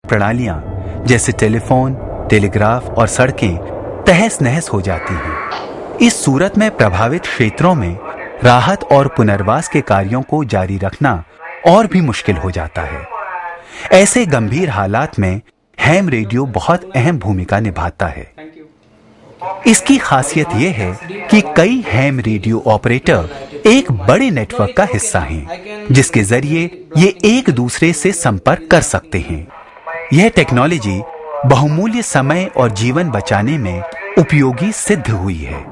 प्रणालियां जैसे telephone, telegraph और सड़कें तहस नहस हो जाती हैं। इस सूरत में प्रभावित क्षेत्रों में राहत और पुनर्वास के कार्यों को जारी रखना और भी मुश्किल हो जाता है। ऐसे गंभीर हालात में हैम रेडियो बहुत अहम भूमिका निभाता है। इसकी खासियत यह है कि कई हैम रेडियो ऑपरेटर एक बड़े नेटवर्क का हिस्सा हैं, जिसके जरिए ये एक दूसरे से संपर्क कर सकते हैं। यह टेक्नोलॉजी बहुमूल्य समय और जीवन बचाने में उपयोगी सिद्ध हुई है।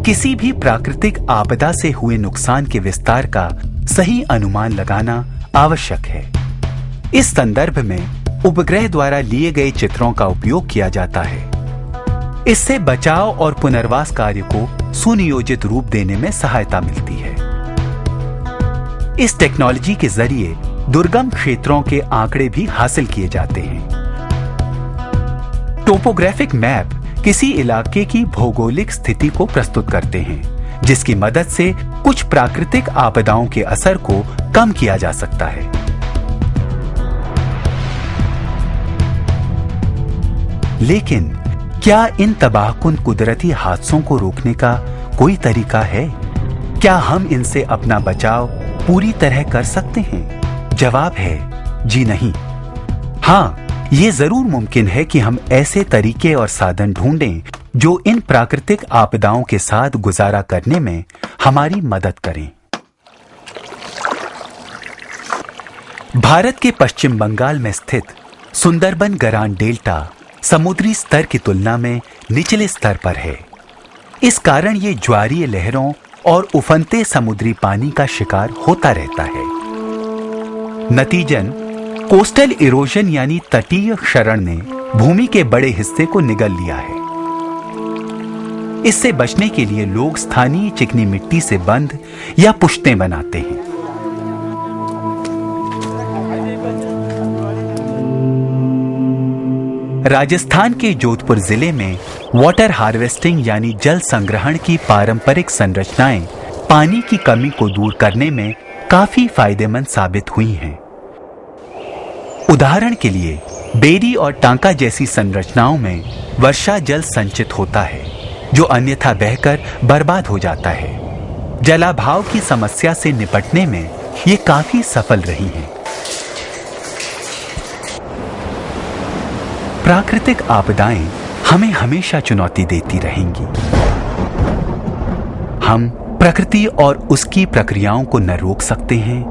किसी भी प्राकृतिक आपदा से हुए नुकसान के विस्तार का सही अनुमान लगाना आवश्यक है। इस संदर्भ में उपग्रह द्वारा लिए गए चित्रों का उपयोग किया जाता है। इससे बचाव और पुनर्वास कार्य को सुनियोजित रूप देने में सहायता मिलती है। इस टेक्नोलॉजी के जरिए दुर्गम क्षेत्रों के आंकड़े भी हासिल किए जाते हैं। टोपोग्राफिक मैप किसी इलाके की भौगोलिक स्थिति को प्रस्तुत करते हैं, जिसकी मदद से कुछ प्राकृतिक आपदाओं के असर को कम किया जा सकता है। लेकिन क्या इन तबाहकुन कुदरती हादसों को रोकने का कोई तरीका है? क्या हम इनसे अपना बचाव पूरी तरह कर सकते हैं? जवाब है जी नहीं। हाँ, ये जरूर मुमकिन है कि हम ऐसे तरीके और साधन ढूंढें जो इन प्राकृतिक आपदाओं के साथ गुजारा करने में हमारी मदद करें। भारत के पश्चिम बंगाल में स्थित सुंदरबन गरान डेल्टा समुद्री स्तर की तुलना में निचले स्तर पर है। इस कारण ये ज्वारीय लहरों और उफनते समुद्री पानी का शिकार होता रहता है। नतीजन कोस्टल इरोजन यानी तटीय क्षरण ने भूमि के बड़े हिस्से को निगल लिया है। इससे बचने के लिए लोग स्थानीय चिकनी मिट्टी से बंध या पुश्तें बनाते हैं। राजस्थान के जोधपुर जिले में वाटर हार्वेस्टिंग यानी जल संग्रहण की पारंपरिक संरचनाएं पानी की कमी को दूर करने में काफी फायदेमंद साबित हुई हैं। उदाहरण के लिए बेरी और टांका जैसी संरचनाओं में वर्षा जल संचित होता है, जो अन्यथा बहकर बर्बाद हो जाता है। जलाभाव की समस्या से निपटने में ये काफी सफल रही हैं। प्राकृतिक आपदाएं हमें हमेशा चुनौती देती रहेंगी। हम प्रकृति और उसकी प्रक्रियाओं को न रोक सकते हैं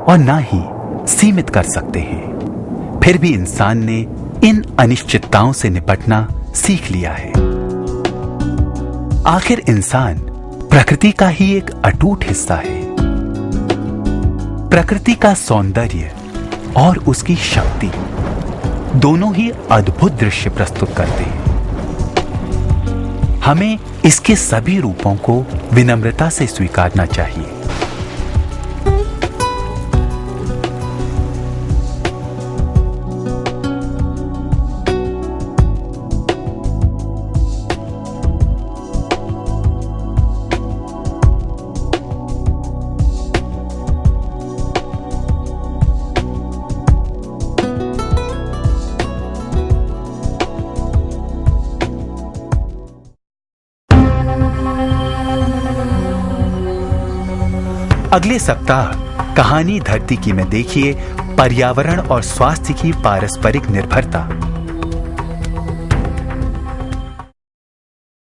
और न ही सीमित कर सकते हैं। फिर भी इंसान ने इन अनिश्चितताओं से निपटना सीख लिया है। आखिर इंसान प्रकृति का ही एक अटूट हिस्सा है। प्रकृति का सौंदर्य और उसकी शक्ति दोनों ही अद्भुत दृश्य प्रस्तुत करते हैं। हमें इसके सभी रूपों को विनम्रता से स्वीकारना चाहिए। अगले सप्ताह कहानी धरती की में देखिए पर्यावरण और स्वास्थ्य की पारस्परिक निर्भरता।